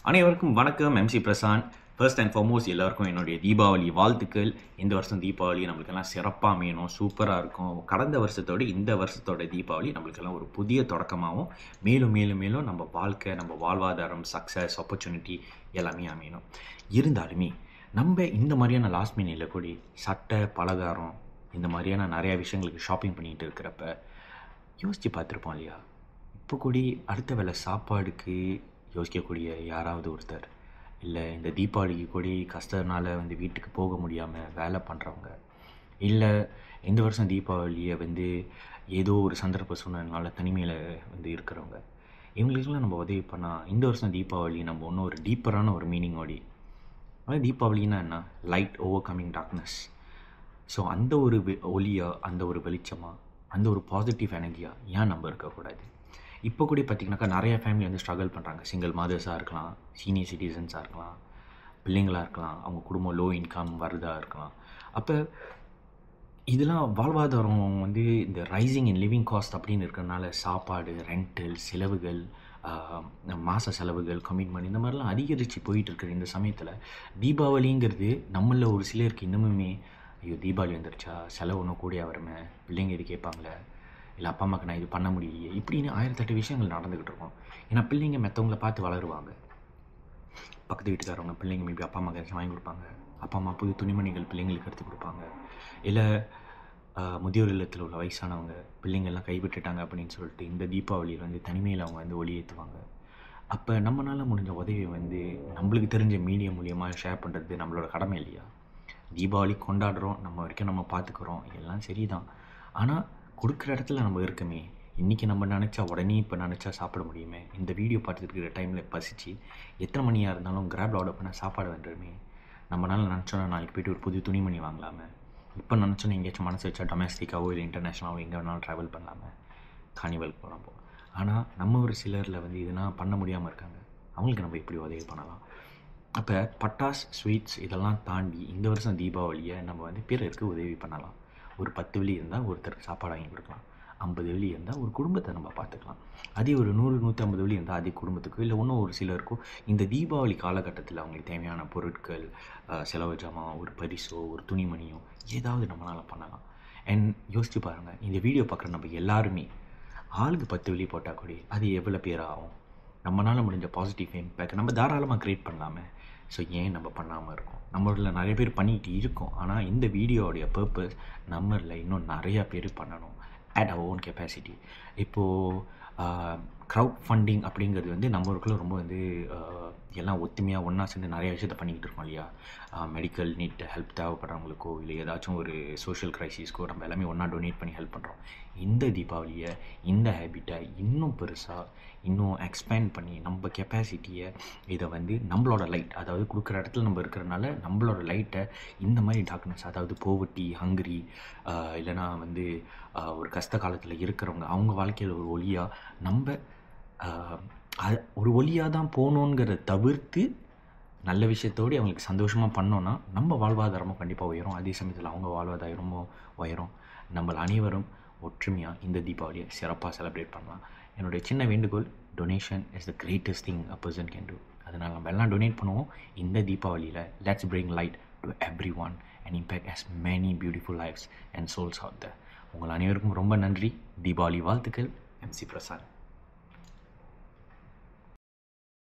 அனைவருக்கும் வணக்கம். MC Prasanth. First and foremost எல்லாருக்கும் என்னுடைய தீபாவளி வாழ்த்துக்கள். இந்த வருஷம் தீபாவளி நம்மளுக்கெல்லாம் சிறப்பாக அமையணும், சூப்பராக இருக்கும். கடந்த வருஷத்தோடு இந்த வருஷத்தோட தீபாவளி நம்மளுக்கெல்லாம் ஒரு புதிய தொடக்கமாகவும் மேலும் மேலும் மேலும் நம்ம வாழ்க்கை, நம்ம வாழ்வாதாரம், சக்ஸஸ், ஆப்பர்ச்சுனிட்டி எல்லாமே அமையணும். இருந்தாலுமே நம்ம இந்த மாதிரியான லாஸ்ட் மினிட்ல கூடி சட்டை, பலகாரம் இந்த மாதிரியான நிறையா விஷயங்களுக்கு ஷாப்பிங் பண்ணிகிட்டு இருக்கிறப்ப யோசித்து பார்த்துருப்போம் இல்லையா? இப்போ கூடி அடுத்த வேளை சாப்பாடுக்கு யோசிக்கக்கூடிய யாராவது ஒருத்தர், இல்லை இந்த தீபாவளிக்கு கூடி கஷ்டனால வீட்டுக்கு போக முடியாமல் வேலை பண்ணுறவங்க, இல்லை இந்த வருஷம் தீபாவளியை ஏதோ ஒரு சந்தர்ப்ப சூழ்நிலைனால தனிமையில் இருக்கிறவங்க, இவங்களுக்கெல்லாம் நம்ம உதவி பண்ணால் இந்த வருஷம் தீபாவளி நம்ம இன்னும் ஒரு டீப்பரான ஒரு மீனிங்கோடி. அதாவது தீபாவளின்னா என்ன? Light over coming darkness. So அந்த ஒரு ஒளியாக, அந்த ஒரு வெளிச்சமாக, அந்த ஒரு பாசிட்டிவ் எனர்ஜியாக ஏன் நம்ம இருக்கக்கூடாது? இப்போ கூட பார்த்திங்கனாக்கா நிறையா ஃபேமிலி ஸ்ட்ரகிள் பண்ணுறாங்க. சிங்கிள் மதர்ஸாக இருக்கலாம், சீனியர் சிட்டிசன்ஸாக இருக்கலாம், பிள்ளைங்களாக இருக்கலாம், அவங்க குடும்பம் லோ இன்கம் வருதாக இருக்கலாம். அப்போ இதெல்லாம் வாழ்வாதாரம் இந்த ரைசிங் இன் லிவிங் காஸ்ட் அப்படின்னு இருக்கிறனால சாப்பாடு, ரெண்டல், செலவுகள், மாத செலவுகள், கமிட்மெண்ட் இந்த மாதிரிலாம் அதிகரித்து போயிட்டு இருக்கிற இந்த சமயத்தில் தீபாவளிங்கிறது நம்மளில் ஒரு சிலருக்கு இன்னமுமே, ஐயோ தீபாவளி வந்துருச்சா, செலவு ஒன்றும் கூடிய வருமே, பிள்ளைங்க இது கேட்பாங்களே, இல்லை அப்பா அம்மாவுக்கு நான் இது பண்ண முடியலையே, இப்படின்னு 1008 விஷயங்கள் நடந்துக்கிட்டு இருக்கோம். ஏன்னா பிள்ளைங்க மற்றவங்கள பார்த்து வளருவாங்க. பக்கத்து வீட்டுக்காரவங்க பிள்ளைங்க மேபி அப்பா அம்மாவுக்கு ஏதாச்சும் வாங்கி கொடுப்பாங்க, அப்பா அம்மா புது துணிமணிகள் பிள்ளைங்களுக்கு எடுத்து கொடுப்பாங்க, இல்லை முதியோர் இல்லத்தில் உள்ள வயசானவங்க பிள்ளைங்கள்லாம் கைவிட்டுட்டாங்க அப்படின்னு சொல்லிட்டு இந்த தீபாவளியில் தனிமையில் அவங்க ஒளி ஏற்றுவாங்க. அப்போ நம்மளால் முடிஞ்ச உதவியை நம்மளுக்கு தெரிஞ்ச மீடியா மூலியமாக ஷேர் பண்ணுறது நம்மளோட கடமை இல்லையா? தீபாவளி கொண்டாடுறோம், நம்ம வரைக்கும் நம்ம பார்த்துக்குறோம், எல்லாம் சரி தான். ஆனால் கொடுக்குற இடத்துல நம்ம இருக்கமே. இன்றைக்கி நம்ம நினச்சா உடனே இப்போ நினச்சா சாப்பிட முடியுமே. இந்த வீடியோ பார்த்துட்டு இருக்கிற டைமில் பசிச்சு எத்தனை மணியாக இருந்தாலும் கிராப்ல ஆர்டர் பண்ண சாப்பாடு வந்துடுமே. நம்மளால் நினச்சோன்னா நாளைக்கு போய்ட்டு ஒரு புது துணிமணி வாங்கலாமே. இப்போ நினச்சோன்னா எங்கேயாச்சும் மனசு வச்சா டொமஸ்டிக்காவோ இல்லை இன்டர்நேஷ்னலாவோ எங்கே வேணாலும் ட்ராவல் பண்ணலாமே, கார்னிவலுக்கு போகலாம். ஆனால் நம்ம ஒரு சிலரில் இதெல்லாம் பண்ண முடியாமல் இருக்காங்க. அவங்களுக்கு நம்ம எப்படி உதவி பண்ணலாம்? அப்போ பட்டாஸ், ஸ்வீட்ஸ் இதெல்லாம் தாண்டி இந்த வருஷம் தீபாவளியை நம்ம பிறருக்கு உதவி பண்ணலாம். ஒரு 10 வெள்ளி இருந்தால் ஒருத்தருக்கு சாப்பாடு வாங்கி கொடுக்கலாம். 50 வெள்ளி இருந்தால் ஒரு குடும்பத்தை நம்ம பார்த்துக்கலாம். அதே ஒரு 100-150 வெள்ளி இருந்தால் அதே குடும்பத்துக்கோ இல்லை இன்னும் ஒரு சிலருக்கோ இந்த தீபாவளி காலகட்டத்தில் அவங்களுக்கு தேவையான பொருட்கள், செலவு ஜாமான், ஒரு பரிசோ ஒரு துணிமணியோ ஏதாவது நம்மளால் பண்ணலாம். அண்ட் யோசிச்சு பாருங்கள், இந்த வீடியோ பார்க்குற நம்ம எல்லாருமே ஆளுக்கு 10 வெள்ளி போட்டால் கூட அது எவ்வளோ பேர் ஆகும்? நம்மளால் முடிஞ்ச பாசிட்டிவ் இம்பேக்ட் நம்ம தாராளமாக க்ரியேட் பண்ணலாமே. ஸோ ஏன் நம்ம பண்ணாமல் இருக்கோம்? நம்மளில் நிறைய பேர் பண்ணிக்கிட்டு இருக்கோம். ஆனால் இந்த வீடியோடைய பர்பஸ் நம்மளில் இன்னும் நிறையா பேர் பண்ணணும் அட் அவர் ஓன் கெப்பாசிட்டி. இப்போது க்ரௌட் ஃபண்டிங் அப்படிங்கிறது நம்மளுக்குள்ள ரொம்ப எல்லாம் ஒத்துமையாக ஒன்றா சேர்ந்து நிறைய விஷயத்த பண்ணிக்கிட்டு இருக்கோம் இல்லையா? மெடிக்கல் நீட் ஹெல்ப் தேவைப்படுறவங்களுக்கோ இல்லை ஏதாச்சும் ஒரு சோஷியல் க்ரைசிஸ்க்கோ நம்ம எல்லாமே ஒன்றா டொனேட் பண்ணி ஹெல்ப் பண்ணுறோம். இந்த தீபாவளியை, இந்த ஹேபிட்டை இன்னும் பெருசாக இன்னும் எக்ஸ்பேண்ட் பண்ணி நம்ம கெப்பாசிட்டியை இதை நம்மளோட லைட், அதாவது கொடுக்குற இடத்துல நம்ம இருக்கிறனால நம்மளோட லைட்டை இந்த மாதிரி டார்க்னஸ், அதாவது போவர்ட்டி, ஹங்கரி, இல்லைனா ஒரு கஷ்ட காலத்தில் இருக்கிறவங்க அவங்க வாழ்க்கையில் ஒரு ஒளியாக நம்ம ஒரு ஒளியாக தான் போகணுங்கிறத தவிர்த்து நல்ல விஷயத்தோடு அவங்களுக்கு சந்தோஷமாக பண்ணோன்னா நம்ம வாழ்வாதாரமும் கண்டிப்பாக உயரும். அதே சமயத்தில் அவங்க வாழ்வாதாரமும் உயரும். நம்ம அனைவரும் ஒற்றுமையாக இந்த தீபாவளியை சிறப்பாக செலிப்ரேட் பண்ணலாம். என்னுடைய சின்ன வேண்டுகோள், donation is the greatest thing a person can do. அதனால் நம்ம எல்லாம் டொனேட் பண்ணுவோம். இந்த தீபாவளியில் let's bring light to everyone and impact as many beautiful lives and souls out there. உங்கள் அனைவருக்கும் ரொம்ப நன்றி. தீபாவளி வாழ்த்துக்கள். எம்சி பிரசாந்த்.